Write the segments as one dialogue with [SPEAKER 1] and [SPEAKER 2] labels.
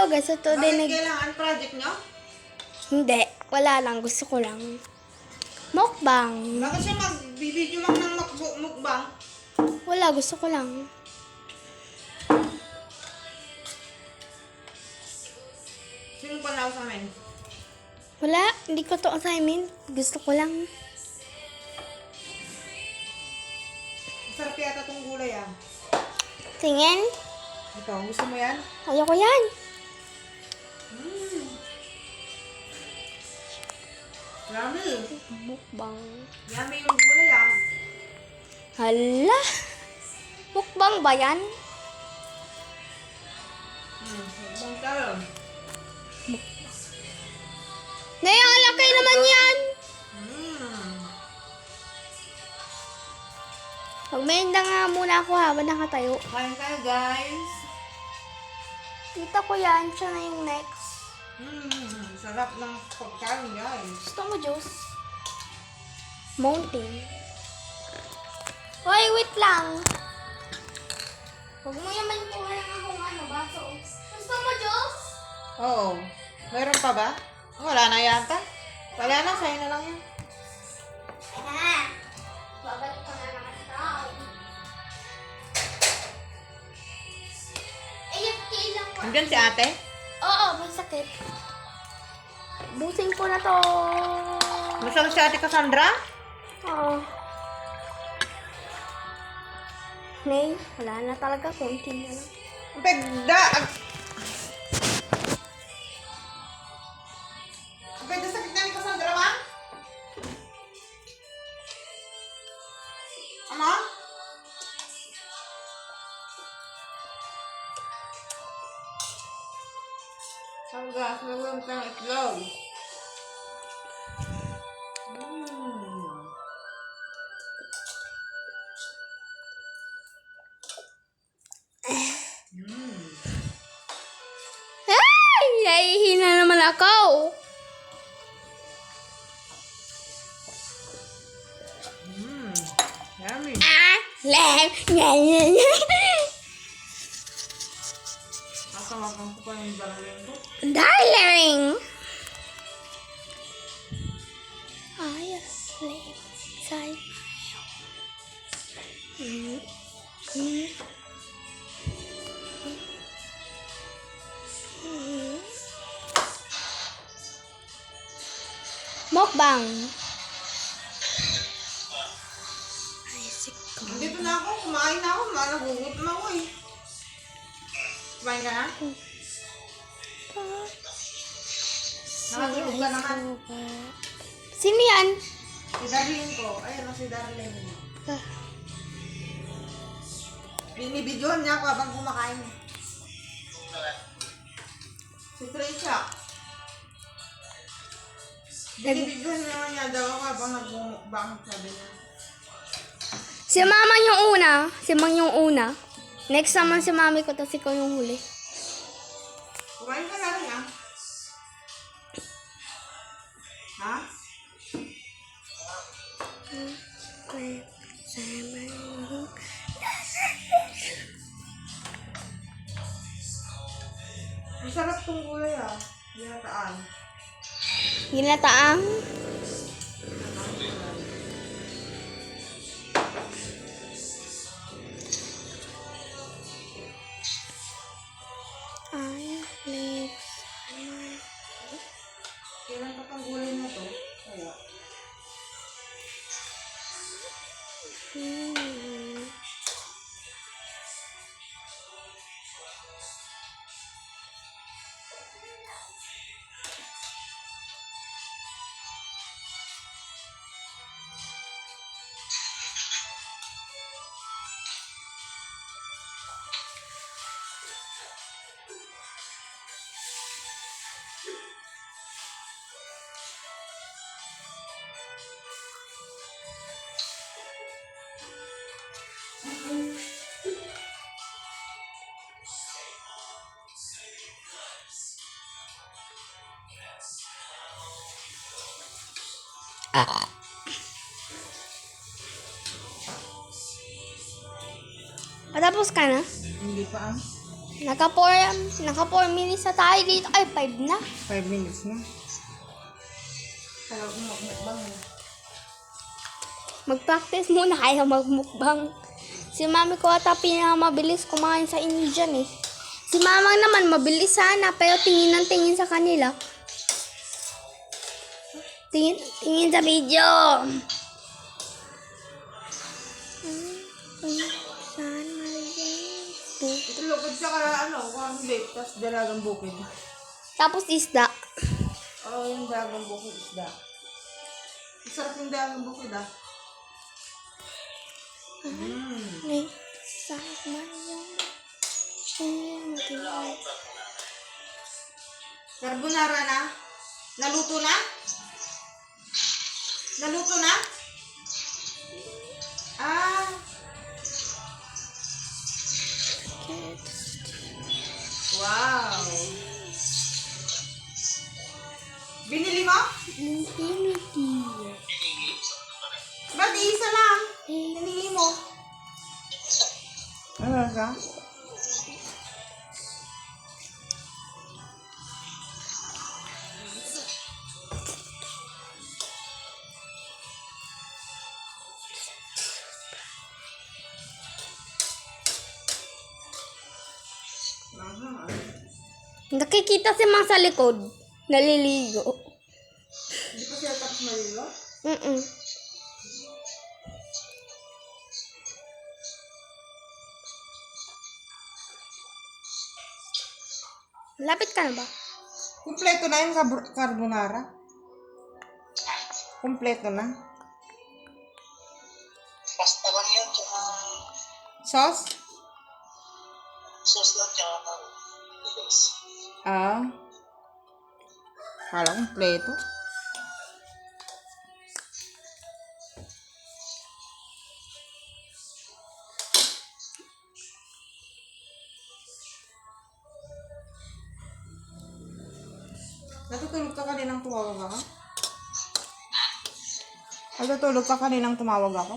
[SPEAKER 1] Hello guys, ito
[SPEAKER 2] Bakit
[SPEAKER 1] din
[SPEAKER 2] kailangan project nyo?
[SPEAKER 1] Hindi, wala lang. Gusto ko lang. Mukbang.
[SPEAKER 2] Bakit siya magbibideo lang ng mukbang?
[SPEAKER 1] Wala, gusto ko lang.
[SPEAKER 2] Sino pa sa amin?
[SPEAKER 1] Wala, hindi ko to assignment. Gusto ko lang.
[SPEAKER 2] Masarap yata tong gulay ah.
[SPEAKER 1] Tingin.
[SPEAKER 2] Ito, gusto mo yan?
[SPEAKER 1] Ayoko yan.
[SPEAKER 2] Yummy.
[SPEAKER 1] Mukbang.
[SPEAKER 2] Yummy yung gulay ah.
[SPEAKER 1] Hala. Mukbang ba yan?
[SPEAKER 2] Mukbang tayo.
[SPEAKER 1] Naialakay naman yan. Magmenda nga muna ako habang nakatayo.
[SPEAKER 2] Kain kayo guys.
[SPEAKER 1] Kita ko yan. Siya na yung next.
[SPEAKER 2] Sarap ng pagkain guys.
[SPEAKER 1] Gusto mo juice? Mountain. Hoy, wait lang. Huwag mo naman kuha lang akong baso. Gusto mo juice?
[SPEAKER 2] Oo. Meron pa ba? Wala na yata. Wala na, sa'yo na lang yan.
[SPEAKER 1] Babalik ko na naman ito. AFK lang po.
[SPEAKER 2] Hanggang si ate?
[SPEAKER 1] Oo, may sakit. Busing ko na to.
[SPEAKER 2] Masarap si ate Cassandra?
[SPEAKER 1] Oo. Nay, wala na talaga. Konti na lang.
[SPEAKER 2] Pegda! Pegda sakit na ni Cassandra ba? Ano? Hanggang nagawin ka ng itlog.
[SPEAKER 1] Ay! Nahihina naman ako.
[SPEAKER 2] Yummy.
[SPEAKER 1] Lem. Yan.
[SPEAKER 2] Nakawakan ko pa yung darling ko.
[SPEAKER 1] Darling. I sleep inside Mukbang.
[SPEAKER 2] Nandito na ako. Kumain na ako. Nagugutom ako eh. Kumain ka na? Nakatulog ka naman.
[SPEAKER 1] Sino yan?
[SPEAKER 2] Si Darling ko. Ayun si Darling. Binibidyohan niya ako habang kumakain. Si Trisha. Binibidyohan naman niya daw ako habang nagmumukbang, sabi niya.
[SPEAKER 1] Si mama yung una. Si mang yung una. Next naman si mami ko, tapos ikaw yung huli.
[SPEAKER 2] Kumain ka na rin ah. Ha? Masarap tong gulay ah. Ginataan.
[SPEAKER 1] Ginataang. I live somewhere.
[SPEAKER 2] Kailan pa pang gulay na to? Kaya.
[SPEAKER 1] Patapos ka na?
[SPEAKER 2] Hindi pa ah.
[SPEAKER 1] Naka 4 minutes na tayo dito. Ay, 5 na.
[SPEAKER 2] 5 minutes na. Kaya kung magmukbang na.
[SPEAKER 1] Mag-practice muna kaya magmukbang. Si mami ko ata pinakamabilis kumain sa inyo dyan eh. Si mamang naman mabilis sana pero tingin ng tingin sa kanila. Tingin sa video.
[SPEAKER 2] Ito lukod siya kaya kung vape, tapos dalagang bukid.
[SPEAKER 1] Tapos isda.
[SPEAKER 2] Oo, yung dalagang bukid isda. Masarap yung dalagang bukid ah.
[SPEAKER 1] May sama yung
[SPEAKER 2] Carbonara na? Naluto na? Naluto na? Ah, wow. Binili mo?
[SPEAKER 1] Infinity.
[SPEAKER 2] Ba't isa lang? Binili mo? Ano ka?
[SPEAKER 1] Nakikita si Mang sa likod. Naliligo.
[SPEAKER 2] Hindi pa siya tapos malilo?
[SPEAKER 1] Mm-mm. Lapit ka na ba?
[SPEAKER 2] Kumpleto na yung carbonara? Kumpleto na?
[SPEAKER 3] Pasta lang yan, tsaka
[SPEAKER 2] Sauce?
[SPEAKER 3] sauce lang, tsaka noodles.
[SPEAKER 2] Ah. Kala kumpleto. Natutulog ka kaninang tumawag ako? Natutulog ka kaninang tumawag ako?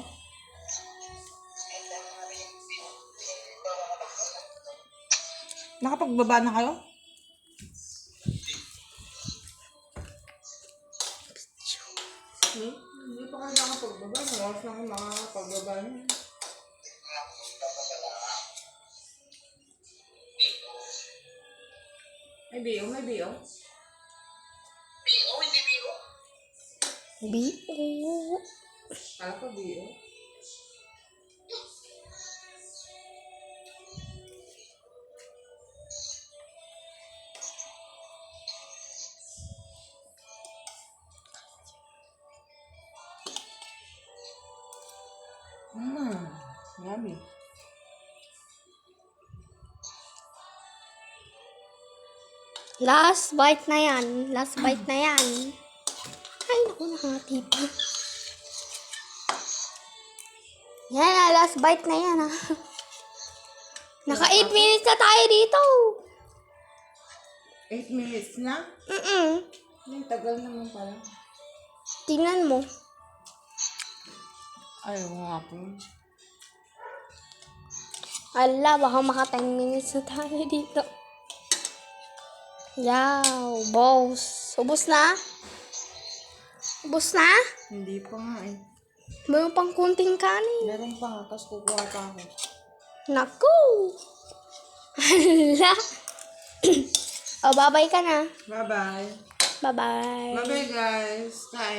[SPEAKER 2] Nakapagbaba na kayo? Hindi pa kayo nakapagbaba. Nawas na kayo makakapagbaba niyo. May biyo, may biyo.
[SPEAKER 3] Bio, hindi bio.
[SPEAKER 1] B.O.
[SPEAKER 2] Kala ko biyo. Yummy.
[SPEAKER 1] Last bite na yan. Last bite na yan. Ay, naku, nakangati pa. Yan na, last bite na yan ha. Naka 8 minutes na tayo dito.
[SPEAKER 2] 8 minutes na?
[SPEAKER 1] Mm-mm.
[SPEAKER 2] Ay, tagal naman pala.
[SPEAKER 1] Tingnan mo.
[SPEAKER 2] Ay, nga po.
[SPEAKER 1] Ala, baka maka 10 minutes na tayo dito. Yaw, boss. Ubus na? Ubus na?
[SPEAKER 2] Hindi pa nga eh.
[SPEAKER 1] Mayroon pang kunting kanin.
[SPEAKER 2] Meron pa nga, tapos kukuha pa ako.
[SPEAKER 1] Naku! Ala! O, babay ka na.
[SPEAKER 2] Bye-bye.
[SPEAKER 1] Bye-bye.
[SPEAKER 2] Bye-bye guys. Kain.